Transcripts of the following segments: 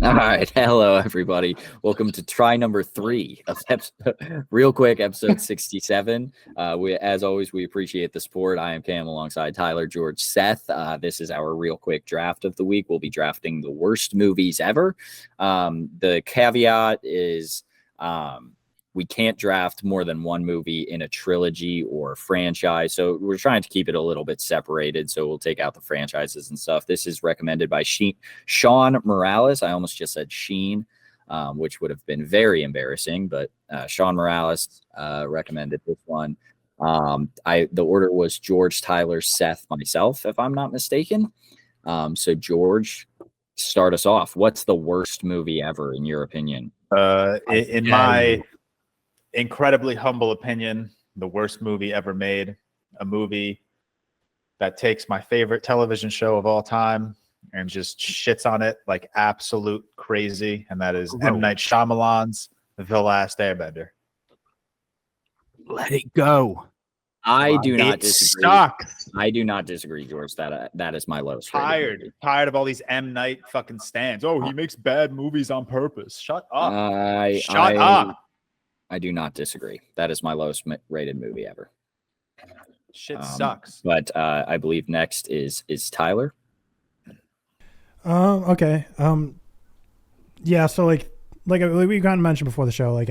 All right. Hello, everybody. Welcome to try number 3 of ReelQuick, episode 67. As always, we appreciate the support. I am Cam alongside Tyler, George, Seth. This is our ReelQuick draft of the week. We'll be drafting the worst movies ever. The caveat is we can't draft more than one movie in a trilogy or franchise. So we're trying to keep it a little bit separated. So we'll take out the franchises and stuff. This is recommended by Sean Morales. I almost just said Sheen, which would have been very embarrassing, but Sean Morales recommended this one. The order was George, Tyler, Seth, myself, if I'm not mistaken. So George, start us off. What's the worst movie ever in your opinion? In my incredibly humble opinion, the worst movie ever made, a movie that takes my favorite television show of all time and just shits on it like absolute crazy, and that is M. Night Shyamalan's The Last Airbender. Let it go. I do not disagree. Sucks. I do not disagree, George. That is my lowest. Tired of all these M. Night fucking stands. Oh, he makes bad movies on purpose. Shut up. Shut up. I do not disagree. That is my lowest rated movie ever. Shit sucks. But I believe next is Tyler. Okay. Yeah. So like we kind of mentioned before the show,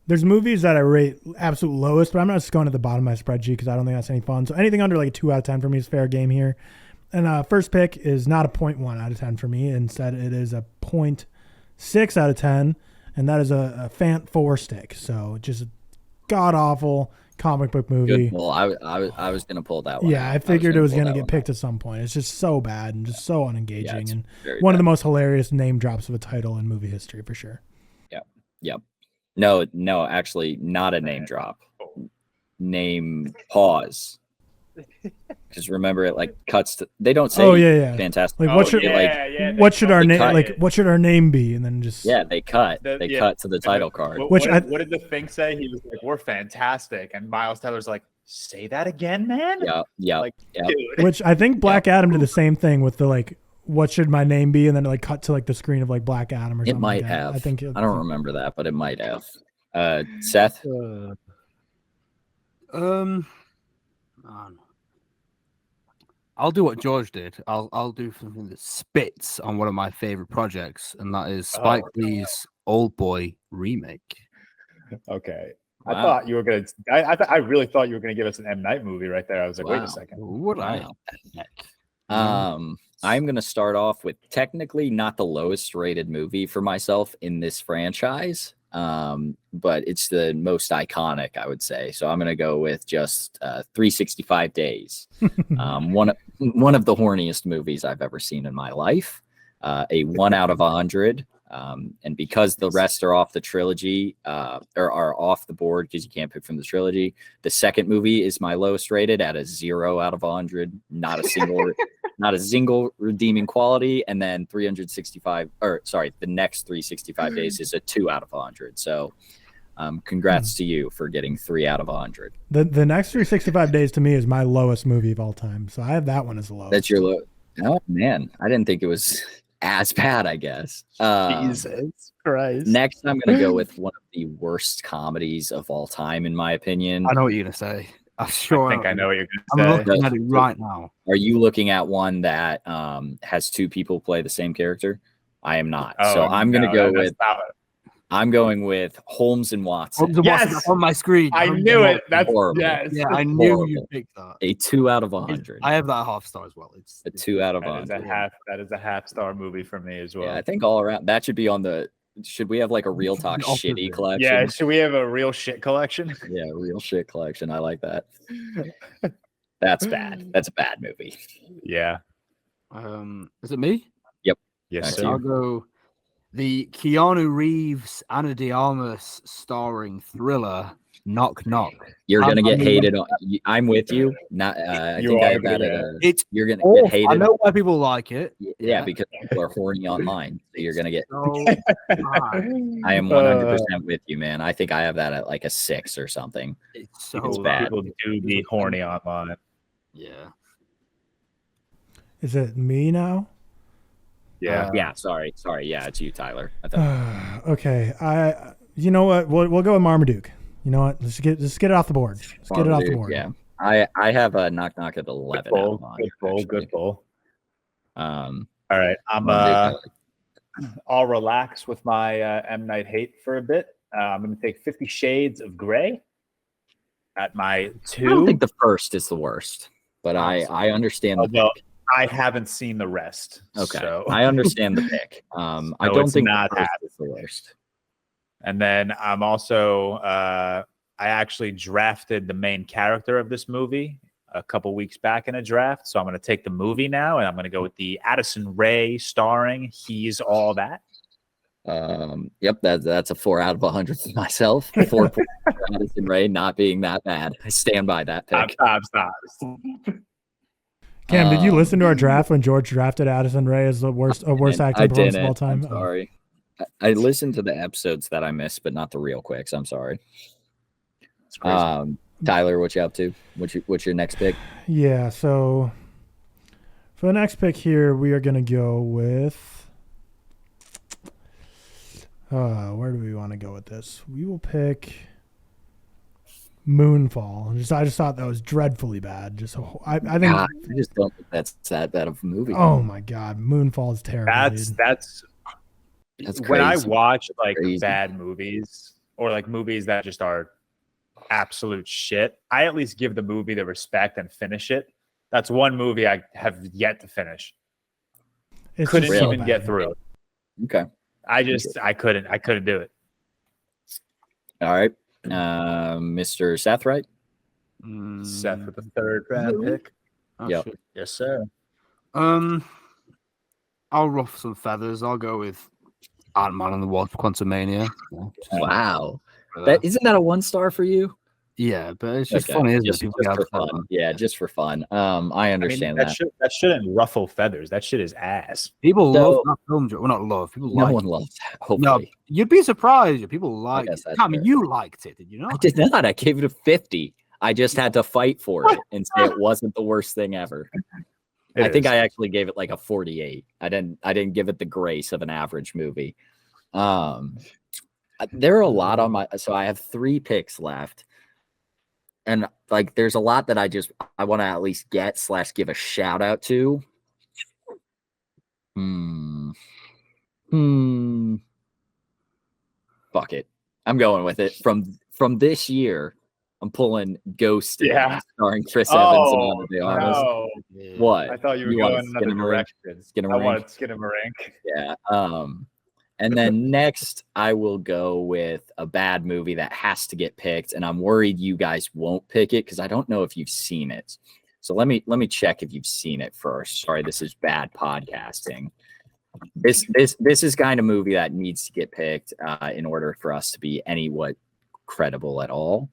there's movies that I rate absolute lowest, but I'm not just going to the bottom of my spreadsheet because I don't think that's any fun. So anything under like a 2 out of 10 for me is fair game here. And first pick is not a 0.1 out of 10 for me. Instead, it is a 0.6 out of 10. And that is a Fant 4 stick. So just a god awful comic book movie. Well, I was gonna pull that one. Yeah, I figured it was gonna get picked at some point. It's just so bad and just so unengaging, and one of the most hilarious name drops of a title in movie history for sure. Yep. No, actually, not a name drop. Name pause. Because remember, it like cuts to. They don't say. Oh yeah. Fantastic. Like what should our name what should our name be? And then just they cut. They cut to the title card. What did the thing say? He was like, "We're fantastic," and Miles Teller's like, "Say that again, man." Yeah. Which I think Black Adam did the same thing with the like, "What should my name be?" and then like cut to like the screen of like Black Adam or something. It might like have. I think I don't remember that, but it might have. Seth. I'll do what George did. I'll do something that spits on one of my favorite projects, and that is Spike Lee's Old Boy remake. Okay. Wow. I thought you were gonna. I really thought you were gonna give us an M. Night movie right there. I was like, wait a second. What I'm gonna start off with technically not the lowest rated movie for myself in this franchise. But it's the most iconic, I would say. So I'm going to go with just 365 Days. One of the horniest movies I've ever seen in my life. A 1 out of 100. And because the rest are off the trilogy, or are off the board because you can't pick from the trilogy, the second movie is my lowest rated at a 0 out of 100. Not a single redeeming quality. And then the next 365 Days is a 2 out of 100. So congrats to you for getting 3 out of 100. The next 365 Days to me is my lowest movie of all time. So I have that one as the lowest. That's your low. Oh man, I didn't think it was as bad, I guess. Jesus Christ. Next, I'm going to go with one of the worst comedies of all time, in my opinion. I know what you're going to say. I'm sure. I think I know what you're going to say. I'm looking at it right now. Are you looking at one that has 2 people play the same character? I am not. So I'm going to go with. I'm going with Holmes and Watson. Holmes and Watson, that's on my screen. I knew it. That's horrible. Yes. Yeah, I knew you picked that. A 2 out of 100. I have that half star as well. It's a 2 out of 100. That is a half star movie for me as well. Yeah, I think all around that should be on the. Should we have like a ReelTok shitty collection? Yeah, should we have a real shit collection? Yeah, real shit collection. I like that. That's bad. That's a bad movie. Yeah. Is it me? Yep. Yes, sir. I'll go the Keanu Reeves, Ana de Armas starring thriller Knock Knock. You're gonna get hated on. I'm with you. Not. I think I have that. You're gonna get hated. I know why people like it. Yeah, because people are horny online. So you're gonna get. I am 100% with you, man. I think I have that at like a 6 or something. It's bad. People do be horny online. Yeah. Is it me now? Yeah. Yeah, sorry. Yeah, it's you, Tyler. I thought Okay. You know what? We'll go with Marmaduke. You know what? Let's get it off the board. Let's get it off the board. Yeah. I have a knock knock at 11. Good bowl. All right. Marmaduke, I'll relax with my M. Night hate for a bit. I'm going to take 50 Shades of Grey at my 2. I don't think the first is the worst, but I understand the well, pick. I haven't seen the rest. Okay, so. I understand the pick. I don't think the first is the worst. And then I'm also I actually drafted the main character of this movie a couple weeks back in a draft, so I'm going to take the movie now, and I'm going to go with the Addison Rae starring He's All That. Yep, that's a 4 out of 100 for myself. 4 points for Addison Rae not being that bad. I stand by that pick. Stop. Cam, did you listen to our draft when George drafted Addison Rae as the worst acting performance of all time? I'm sorry. I listened to the episodes that I missed, but not the ReelQuicks. I'm sorry. Tyler, what you up to? What's your next pick? Yeah, so for the next pick here, we are going to go with where do we want to go with this? We will pick Moonfall. I just thought that was dreadfully bad. I think I just don't think that's that bad of a movie. Oh my god, Moonfall is terrible. That's crazy. When I watch like bad movies or like movies that just are absolute shit, I at least give the movie the respect and finish it. That's one movie I have yet to finish. Couldn't even get through it. Okay. I couldn't do it. All right. Mr. Seth, right? Seth with the 3rd round pick. Yep. Shit. Yes, sir. I'll ruffle some feathers. I'll go with Ant-Man and the Wasp: Quantumania. Wow. Isn't that a 1 star for you? Yeah, but it's just funny, isn't it? Just for fun. Yeah, just for fun. I understand that. That shouldn't ruffle feathers. That shit is ass. People love that film. Well, not love. People no like one it. loves that. Hopefully. No, you'd be surprised. People like it. Carmi, you liked it, did you not? I did not. I gave it a 50. I just had to fight for it and say it wasn't the worst thing ever. I think I actually gave it like a 48. I didn't give it the grace of an average movie. There are a lot on my, so I have 3 picks left. And like, there's a lot that I want to at least give a shout out to. Fuck it. I'm going with it. From this year, I'm pulling Ghosted, starring Chris Evans and Ana de Armas. No. What? I thought you were going another direction. I wanted Skinamarink. Yeah. And then next, I will go with a bad movie that has to get picked, and I'm worried you guys won't pick it because I don't know if you've seen it. So let me check if you've seen it first. Sorry, this is bad podcasting. This is kind of movie that needs to get picked in order for us to be anywhat credible at all.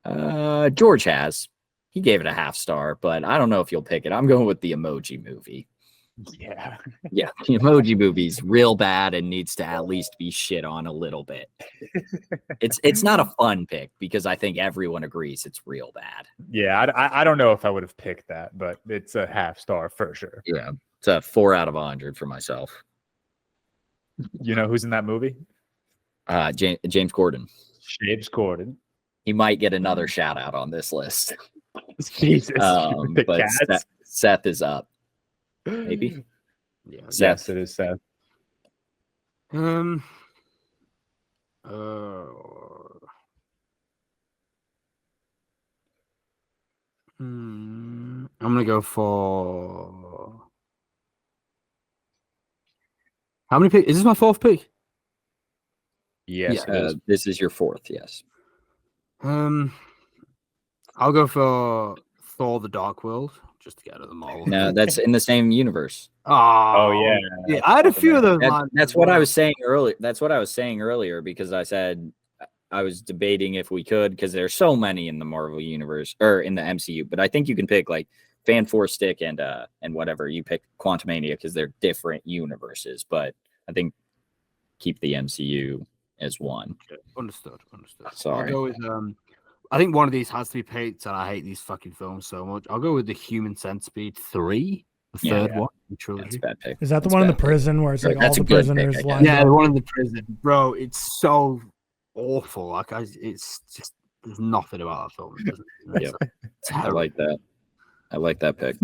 George has. He gave it a 0.5 star, but I don't know if you'll pick it. I'm going with the Emoji Movie. Yeah. Yeah, the Emoji Movie's real bad and needs to at least be shit on a little bit. It's not a fun pick because I think everyone agrees it's real bad. Yeah, I don't know if I would have picked that, but it's a 0.5 star for sure. Yeah, it's a 4 out of 100 for myself. You know who's in that movie? James Corden. James Corden. He might get another shout out on this list. Jesus. But Seth is up. Maybe. Yeah. Yes, it is Seth. I'm gonna go for how many picks? Is this my 4th pick? Yes, this is your 4th. Yes. I'll go for Thor: The Dark World. Just to get out of them all. No, that's in the same universe. Oh yeah. I had a few of those. That's what I was saying earlier. That's what I was saying earlier because I said I was debating if we could because there's so many in the Marvel universe or in the MCU. But I think you can pick like Fan Four Stick and whatever you pick Quantumania because they're different universes. But I think keep the MCU as one. Understood. Sorry. I'll go with I think one of these has to be picked, and I hate these fucking films so much. I'll go with The Human Centipede 3. The Yeah, third one, the That's trilogy. a bad pick. Is that the That's one in the bad pick. prison where it's like all That's a the good pick, prisoners I guess. lined Yeah, up? the one in the prison, bro. It's so awful. Like, it's just there's nothing about that film. It doesn't- Yep. It's I terrible. like that. I like that pick.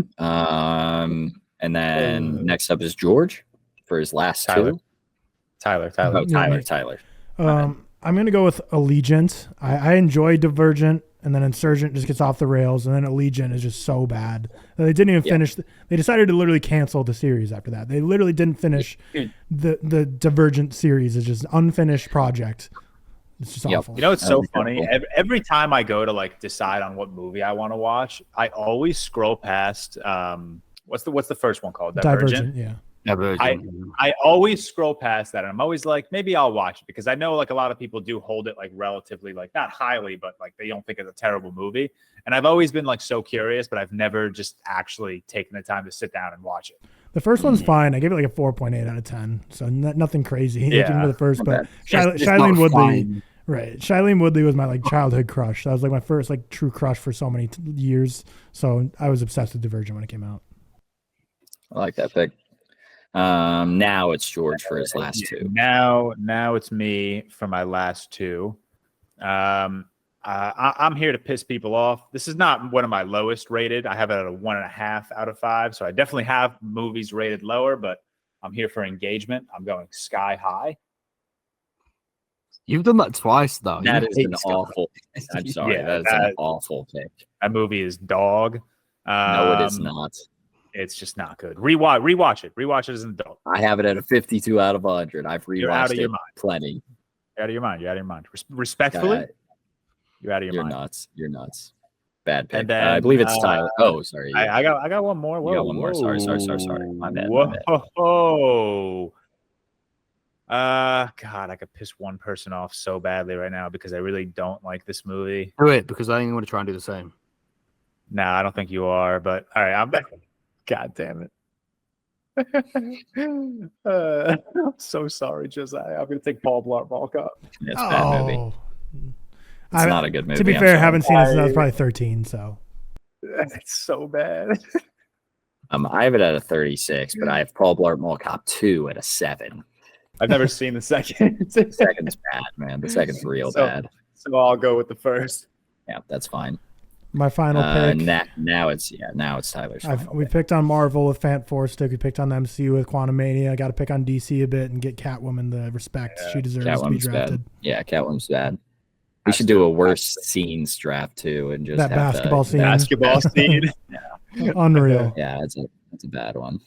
And then next up is George for his last Tyler. two. Tyler. Oh, Yeah, Tyler. I'm gonna go with Allegiant. I enjoy Divergent, and then Insurgent just gets off the rails, and then Allegiant is just so bad. They didn't even finish. They decided to literally cancel the series after that. They literally didn't finish the Divergent series. It's just an unfinished project. It's just awful. You know, it's so That'd be funny. cool. Every time I go to like decide on what movie I want to watch, I always scroll past what's the first one called? Divergent. Yeah. I always scroll past that, and I'm always like, maybe I'll watch it because I know like a lot of people do hold it like relatively, like not highly, but like they don't think it's a terrible movie. And I've always been like so curious, but I've never just actually taken the time to sit down and watch it. The first one's fine. I gave it like a 4.8 out of 10. So nothing crazy. Yeah. Even for the first, but It's Shailene not Woodley, fine. right? Shailene Woodley was my like childhood crush. That was like my first like true crush for so many years. So I was obsessed with Divergent when it came out. I like that pick. Now it's George for his last two. Now it's me for my last two. I'm here to piss people off. This is not one of my lowest rated. I have it at a 1.5 out of 5. So I definitely have movies rated lower, but I'm here for engagement. I'm going Sky High. You've done that twice, though. That You is hate an Sky. awful. I'm sorry. Yeah, that is an awful pick. That movie is dog. No, it is not. It's just not good. Rewatch it. Rewatch it as an adult. I have it at a 52 out of 100. I've You're out rewatched of your it mind. plenty. You're out of your mind. You're out of your mind. Respectfully, you're out of your You're mind. nuts. You're nuts. Bad pick. And then, I believe it's Tyler. Oh, sorry. I got one more. Whoa, You got one more. Sorry. My bad. Whoa. God, I could piss one person off so badly right now because I really don't like this movie. Do it, because I think I'm going to try and do the same. Nah, I don't think you are, but all right, I'm back. God damn it. I'm so sorry, Josiah. I'm going to take Paul Blart Mall Cop. It's a bad movie. It's not a good movie. To be I'm fair, I sorry. haven't seen it since I was probably 13. So It's so bad. I have it at a 36, but I have Paul Blart Mall Cop 2 at a 7. I've never seen the second. The second's bad, man. The second's real bad. So I'll go with the first. Yeah, that's fine. my final pick. Now it's Tyler's. We picked on Marvel with Fantastic. We picked on the MCU with Quantumania. I got to pick on DC a bit and get Catwoman the respect she deserves to be Catwoman's drafted. bad. Yeah, Catwoman's bad. We should do a worst scenes draft too, and just That have basketball scene. Basketball scene. Unreal. Yeah, that's a bad one.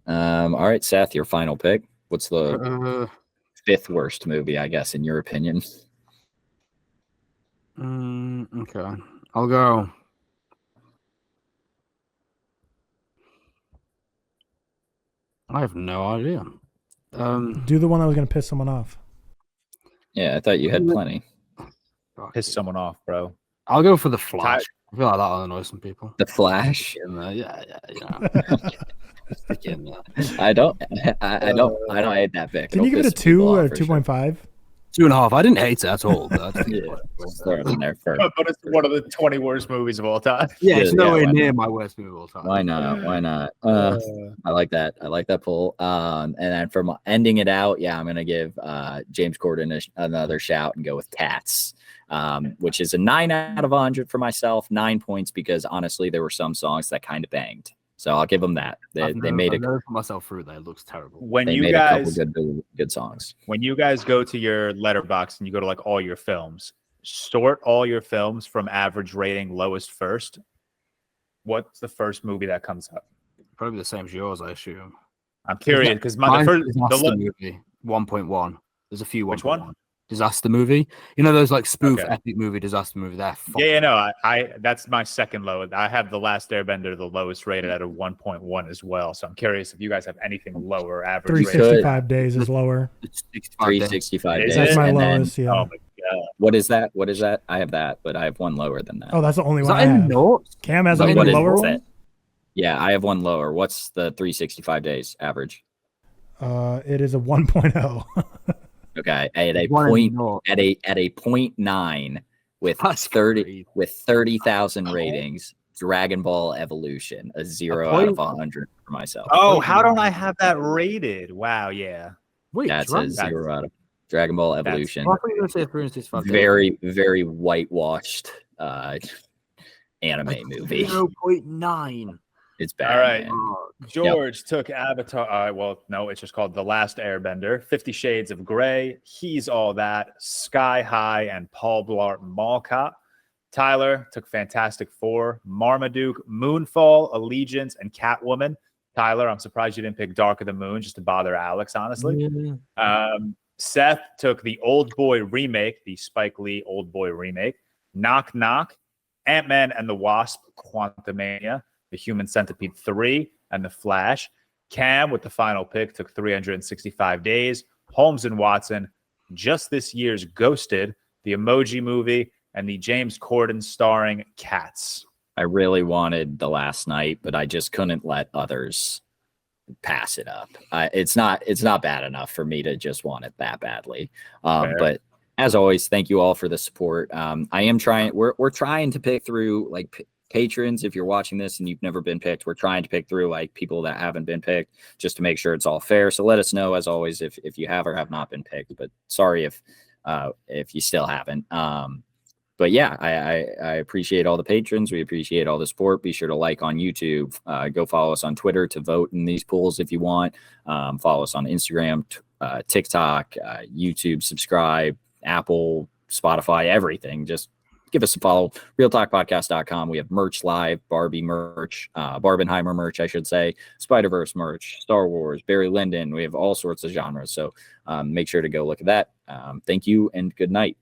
All right, Seth, your final pick. What's the fifth worst movie, I guess, in your opinion? Okay. I'll go. I have no idea. Do the one that was going to piss someone off. Yeah, I thought you had plenty. Piss someone off, bro. I'll go for The Flash. I feel like that'll annoy some people. The Flash. Yeah. Stick in there. I don't hate that pick. Can you give it a 2 or 2.5? 2.5. I didn't hate it at all. But Just throw it in there first. But it's one of the 20 worst movies of all time. yeah, it's Yeah, nowhere why near my worst movie of all time. Why not? I like that. I like that pull. And then for ending it out, yeah, I'm gonna give James Corden another shout and go with Cats, which is a 9 out of 100 for myself. 9 points because honestly, there were some songs that kind of banged. So I'll give them that. They made I've never put myself through that. It looks terrible. When they you made guys a couple good songs. when you guys go to your letterbox and you go to like all your films, sort all your films from average rating lowest first. What's the first movie that comes up? Probably the same as yours, I assume. I'm curious because Mine's the Disaster movie 1.1. There's a few. Which one? 1.1. Disaster movie. You know those like spoof Okay. epic movie disaster movie. They're no, I that's my second lowest. I have The Last Airbender, the lowest rated at a 1.1 as well. So I'm curious if you guys have anything lower average rated. 365 days is lower. 365 days. That's my and then- lowest. Yeah. Oh my god! What is that? I have that, but I have one lower than that. Oh, that's the only Is one I that a have. note? Cam has So a what is lower that? one. Yeah, I have one lower. What's the 365 days average? It is a 1.0. Okay, at a One point note. at a 0.9 with That's 30 crazy. with 30,000 ratings. Dragon Ball Evolution, a 0 out of 100 for myself. Oh, how don't I have that rated? Wow, yeah. Wait, That's a 0 out of Dragon Ball Evolution. I thought you were going to say 365 days. Very, very whitewashed anime movie. 0.9. It's bad. All right. Man. George took Avatar. Well, no, it's just called The Last Airbender, 50 Shades of Grey, He's All That, Sky High, and Paul Blart Mall Cop. Tyler took Fantastic Four, Marmaduke, Moonfall, Allegiance, and Catwoman. Tyler, I'm surprised you didn't pick Dark of the Moon just to bother Alex, honestly. Seth took the Old Boy remake, the Spike Lee Old Boy remake, Knock Knock, Ant-Man and the Wasp, Quantumania, The Human Centipede 3, and The Flash. Cam, with the final pick, took 365 Days, Holmes and Watson, just this year's Ghosted, the Emoji Movie, and the James Corden starring Cats. I really wanted The Last Night, but I just couldn't let others pass it up. It's not bad enough for me to just want it that badly. But as always, thank you all for the support. I am trying. We're trying to pick through like patrons. If you're watching this and you've never been picked, we're trying to pick through like people that haven't been picked just to make sure it's all fair. So let us know, as always, if you have or have not been picked. But sorry if you still haven't. But yeah, I appreciate all the patrons. We appreciate all the support. Be sure to like on YouTube. Go follow us on Twitter to vote in these polls if you want. Follow us on Instagram, TikTok, YouTube, subscribe, Apple, Spotify, everything. Just give us a follow. ReelTokPodcast.com. We have merch live, Barbie merch, Barbenheimer merch, I should say, Spider-Verse merch, Star Wars, Barry Lyndon. We have all sorts of genres. So make sure to go look at that. Thank you and good night.